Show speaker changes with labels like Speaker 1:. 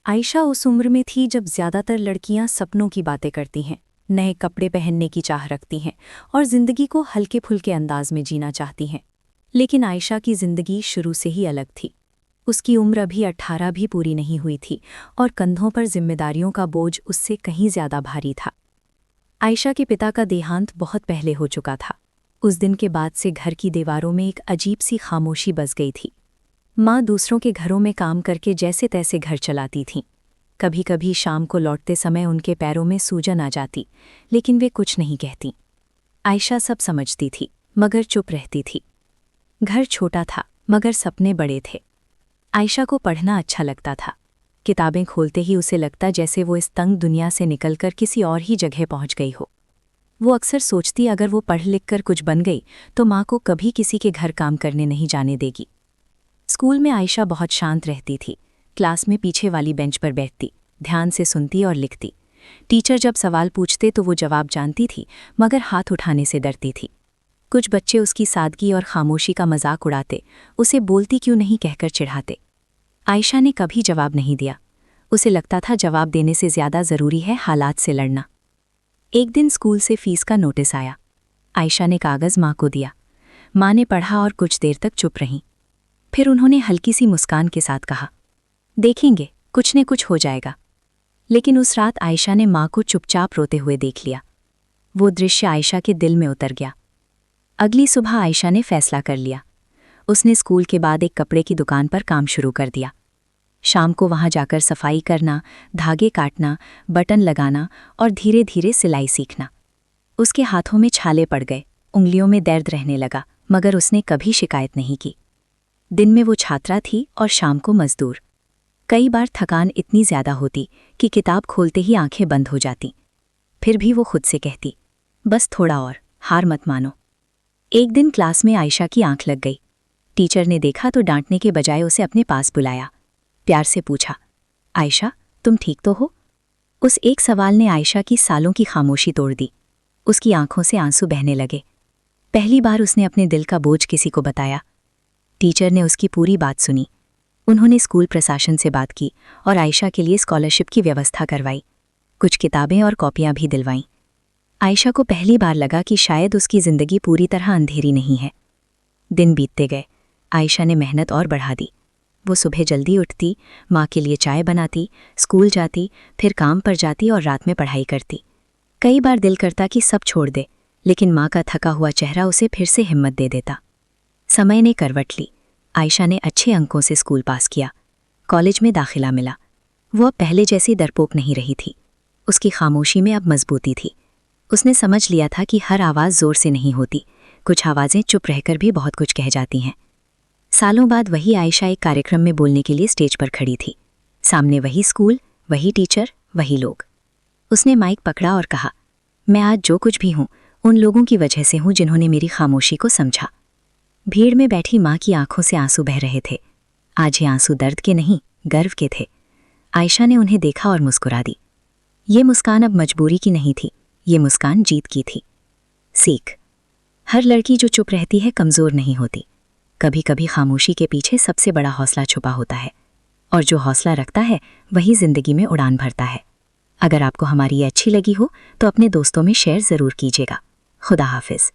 Speaker 1: आयशा उस उम्र में थी जब ज़्यादातर लड़कियां सपनों की बातें करती हैं, नए कपड़े पहनने की चाह रखती हैं और ज़िंदगी को हल्के फुल्के अंदाज में जीना चाहती हैं। लेकिन आयशा की ज़िंदगी शुरू से ही अलग थी। उसकी उम्र अभी 18 भी पूरी नहीं हुई थी और कंधों पर जिम्मेदारियों का बोझ उससे कहीं ज़्यादा भारी था। आयशा के पिता का देहांत बहुत पहले हो चुका था। उस दिन के बाद से घर की दीवारों में एक अजीब सी खामोशी बस गई थी। माँ दूसरों के घरों में काम करके जैसे तैसे घर चलाती थीं। कभी कभी शाम को लौटते समय उनके पैरों में सूजन आ जाती, लेकिन वे कुछ नहीं कहती। आयशा सब समझती थी, मगर चुप रहती थी। घर छोटा था, मगर सपने बड़े थे। आयशा को पढ़ना अच्छा लगता था। किताबें खोलते ही उसे लगता जैसे वो इस तंग दुनिया से निकलकर किसी और ही जगह पहुंच गई हो। वो अक्सर सोचती अगर वो पढ़ लिख कर कुछ बन गई तो माँ को कभी किसी के घर काम करने नहीं जाने देगी। स्कूल में आयशा बहुत शांत रहती थी। क्लास में पीछे वाली बेंच पर बैठती, ध्यान से सुनती और लिखती। टीचर जब सवाल पूछते तो वो जवाब जानती थी, मगर हाथ उठाने से डरती थी। कुछ बच्चे उसकी सादगी और खामोशी का मजाक उड़ाते, उसे बोलती क्यों नहीं कहकर चिढ़ाते। आयशा ने कभी जवाब नहीं दिया। उसे लगता था जवाब देने से ज़्यादा ज़रूरी है हालात से लड़ना। एक दिन स्कूल से फीस का नोटिस आया। आयशा ने कागज़ माँ को दिया। माँ ने पढ़ा और कुछ देर तक चुप रहीं। फिर उन्होंने हल्की सी मुस्कान के साथ कहा, देखेंगे, कुछ न कुछ हो जाएगा। लेकिन उस रात आयशा ने माँ को चुपचाप रोते हुए देख लिया। वो दृश्य आयशा के दिल में उतर गया। अगली सुबह आयशा ने फैसला कर लिया। उसने स्कूल के बाद एक कपड़े की दुकान पर काम शुरू कर दिया। शाम को वहाँ जाकर सफाई करना, धागे काटना, बटन लगाना और धीरे धीरे सिलाई सीखना। उसके हाथों में छाले पड़ गए, उंगलियों में दर्द रहने लगा, मगर उसने कभी शिकायत नहीं की। दिन में वो छात्रा थी और शाम को मजदूर। कई बार थकान इतनी ज़्यादा होती कि किताब खोलते ही आंखें बंद हो जाती। फिर भी वो खुद से कहती, बस थोड़ा और, हार मत मानो। एक दिन क्लास में आयशा की आंख लग गई। टीचर ने देखा तो डांटने के बजाय उसे अपने पास बुलाया। प्यार से पूछा, आयशा, तुम ठीक तो हो? उस एक सवाल ने आयशा की सालों की खामोशी तोड़ दी। उसकी आंखों से आंसू बहने लगे। पहली बार उसने अपने दिल का बोझ किसी को बताया। टीचर ने उसकी पूरी बात सुनी। उन्होंने स्कूल प्रशासन से बात की और आयशा के लिए स्कॉलरशिप की व्यवस्था करवाई। कुछ किताबें और कॉपियां भी दिलवाईं। आयशा को पहली बार लगा कि शायद उसकी ज़िंदगी पूरी तरह अंधेरी नहीं है। दिन बीतते गए। आयशा ने मेहनत और बढ़ा दी। वो सुबह जल्दी उठती, माँ के लिए चाय बनाती, स्कूल जाती, फिर काम पर जाती और रात में पढ़ाई करती। कई बार दिल करता कि सब छोड़ दे, लेकिन माँ का थका हुआ चेहरा उसे फिर से हिम्मत दे देता। समय ने करवट ली। आयशा ने अच्छे अंकों से स्कूल पास किया। कॉलेज में दाखिला मिला। वो अब पहले जैसी डरपोक नहीं रही थी। उसकी खामोशी में अब मजबूती थी। उसने समझ लिया था कि हर आवाज़ ज़ोर से नहीं होती, कुछ आवाज़ें चुप रहकर भी बहुत कुछ कह जाती हैं। सालों बाद वही आयशा एक कार्यक्रम में बोलने के लिए स्टेज पर खड़ी थी। सामने वही स्कूल, वही टीचर, वही लोग। उसने माइक पकड़ा और कहा, मैं आज जो कुछ भी हूँ उन लोगों की वजह से हूँ जिन्होंने मेरी खामोशी को समझा। भीड़ में बैठी माँ की आंखों से आंसू बह रहे थे। आज ये आंसू दर्द के नहीं, गर्व के थे। आयशा ने उन्हें देखा और मुस्कुरा दी। ये मुस्कान अब मजबूरी की नहीं थी, ये मुस्कान जीत की थी। सीख, हर लड़की जो चुप रहती है कमज़ोर नहीं होती। कभी कभी खामोशी के पीछे सबसे बड़ा हौसला छुपा होता है, और जो हौसला रखता है वही ज़िंदगी में उड़ान भरता है। अगर आपको हमारी ये अच्छी लगी हो तो अपने दोस्तों में शेयर ज़रूर कीजिएगा। खुदा हाफिज़।